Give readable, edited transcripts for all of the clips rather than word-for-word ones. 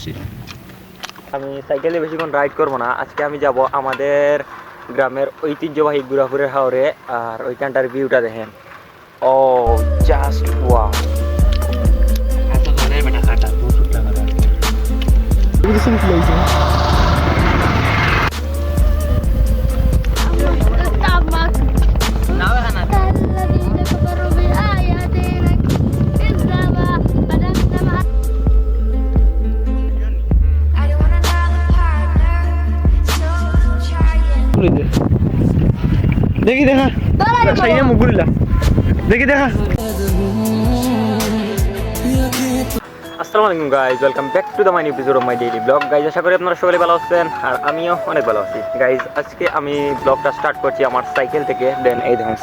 আসছি। আমি সাইকেলে বেশিক্ষণ রাইড করবো না, আজকে আমি যাব আমাদের গ্রামের ঐতিহ্যবাহী গুড়াপুরের হাওরে। আর ওইখানটার ভিউটা দেখেন, ও জাস্ট ওয়াও। দেখি দেখা সাইয়া মুগুরিলা দেখি দেখা। আসসালামু আলাইকুম guys, welcome back to the my new episode of my daily blog. Guys আশা করি আপনারা সকলে ভালো আছেন আর আমিও অনেক ভালো আছি। গাইজ আজকে আমি ব্লগটা স্টার্ট করছি আমার সাইকেল থেকে। দেন এই ধরনের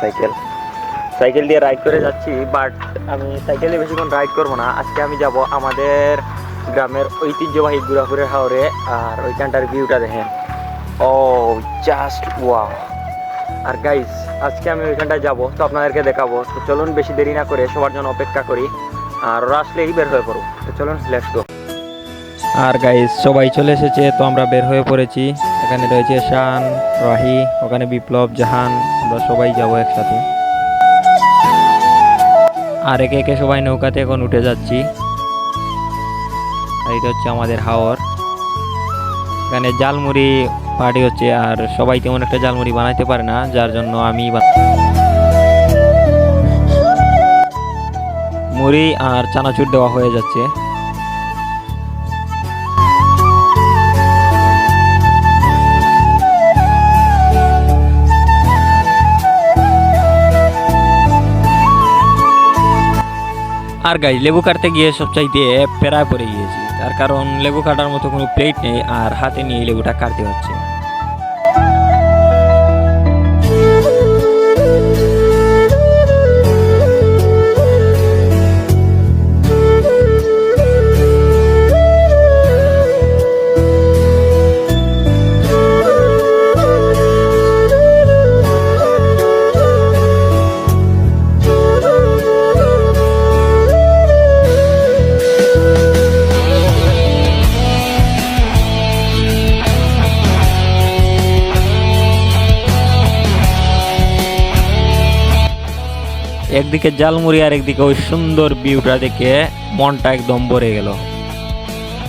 সাইকেল দিয়ে রাইড করে যাচ্ছি, বাট আমি সাইকেলে বেশিক্ষণ রাইড করবো না, আজকে আমি যাব আমাদের গ্রামের ঐতিহ্যবাহী গুড়াপুরের হাওরে। আর ওইখানটার ভিউটা দেখেন, ও জাস্ট ওয়াও। আর গাইজ আজকে আমি ওইখানটায় যাবো, তো আপনাদেরকে দেখাবো। তো চলুন বেশি দেরি না করে সবার জন্য অপেক্ষা করি, আর ওরা আসলেই বের হয়ে পড়ো। তো চলুন লেটস গো। আর গাইজ সবাই চলে এসেছে, তো আমরা বের হয়ে পড়েছি। এখানে রয়েছে শান, রাহি, ওখানে বিপ্লব, জাহান, আমরা সবাই যাবো একসাথে। আর একে একে সবাই নৌকাতে এখন উঠে যাচ্ছি। আর এটা হচ্ছে আমাদের হাওর। এখানে জালমুড়ি পার্টি হচ্ছে, আর সবাই তেমন একটা জালমুড়ি বানাইতে পারে না, যার জন্য আমি মুড়ি আর চানাচুর দেওয়া হয়ে যাচ্ছে। আর গাইজ লেবু কাটতে গিয়ে সবচাইতে প্যারায় পড়ে গিয়েছি, তার কারণ লেবু কাটার মতো কোনো প্লেট নেই, আর হাতে নিয়ে লেবুটা কাটতে হচ্ছে। একদিকে জালমুড়ি আর একদিকে ওই সুন্দর ভিউটা দেখে মনটা একদম ভরে গেল।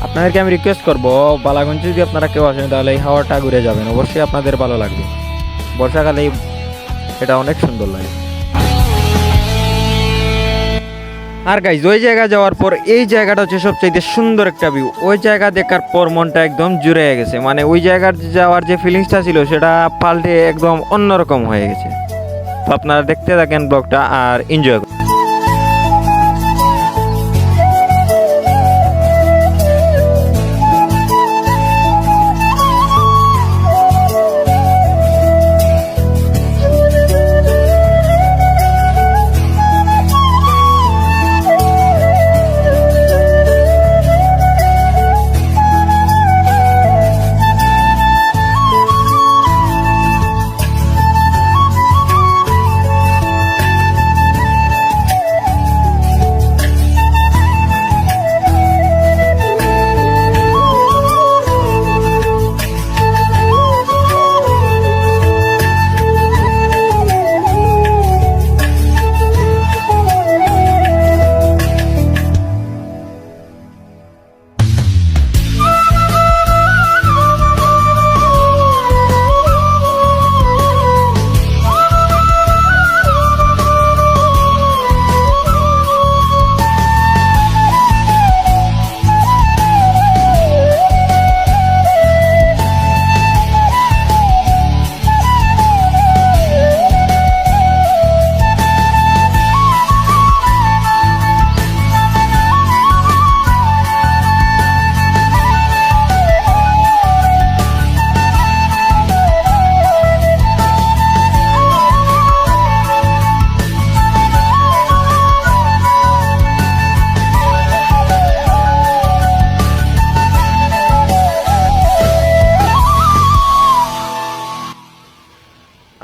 আপনাদেরকে আমি রিকোয়েস্ট করবো, বালাগঞ্জে যদি আপনারা কেউ আসেন তাহলে এই হাওয়াটা ঘুরে যাবেন, অবশ্যই আপনাদের ভালো লাগবে। বর্ষাকালে এটা অনেক সুন্দর লাগে। আর গাইজ ওই জায়গা যাওয়ার পর এই জায়গাটা হচ্ছে সবচাইতে সুন্দর একটা ভিউ। ওই জায়গা দেখার পর মনটা একদম জুড়ে গেছে, মানে ওই জায়গার যাওয়ার যে ফিলিংসটা ছিল সেটা পাল্টে একদম অন্যরকম হয়ে গেছে। তো আপনারা দেখতে থাকেন ব্লগটা আর এনজয় করুন।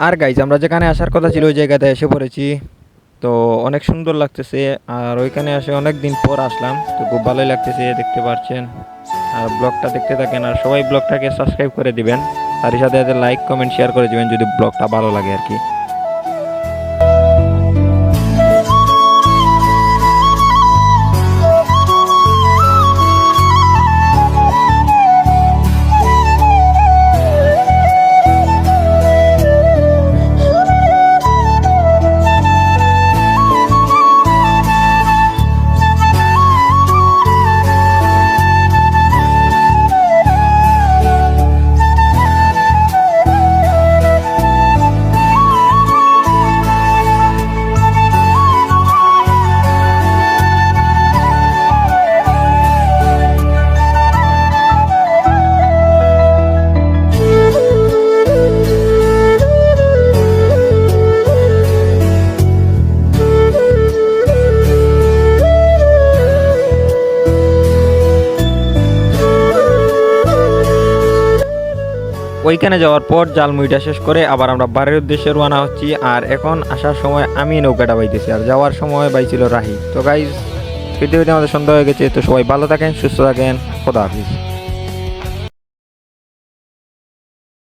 আর গাইজ আমরা যেখানে আসার কথা ছিল ওই জায়গাতে এসে পড়েছি, তো অনেক সুন্দর লাগতেছে। আর ওইখানে এসে অনেক দিন পর আসলাম, তো খুব ভালোই লাগতেছে, দেখতে পাচ্ছেন। আর ব্লগটা দেখতে থাকেন, আর সবাই ব্লগটাকে সাবস্ক্রাইব করে দিবেন, তার সাথে সাথে লাইক কমেন্ট শেয়ার করে দিবেন যদি ব্লগটা ভালো লাগে আর কি। ওইখানে যাওয়ার পর জালমুড়িটা শেষ করে আবার আমরা বাড়ির উদ্দেশ্যে রওনা হচ্ছি। আর এখন আসার সময় আমি নৌকাটা বাইতেছি, আর যাওয়ার সময় বাইছিল রাহি। তো গাইজ ভিডিওতে আমাদের সন্ধ্যা হয়ে গেছে, তো সবাই ভালো থাকেন, সুস্থ থাকেন, খোদা হাফিজ।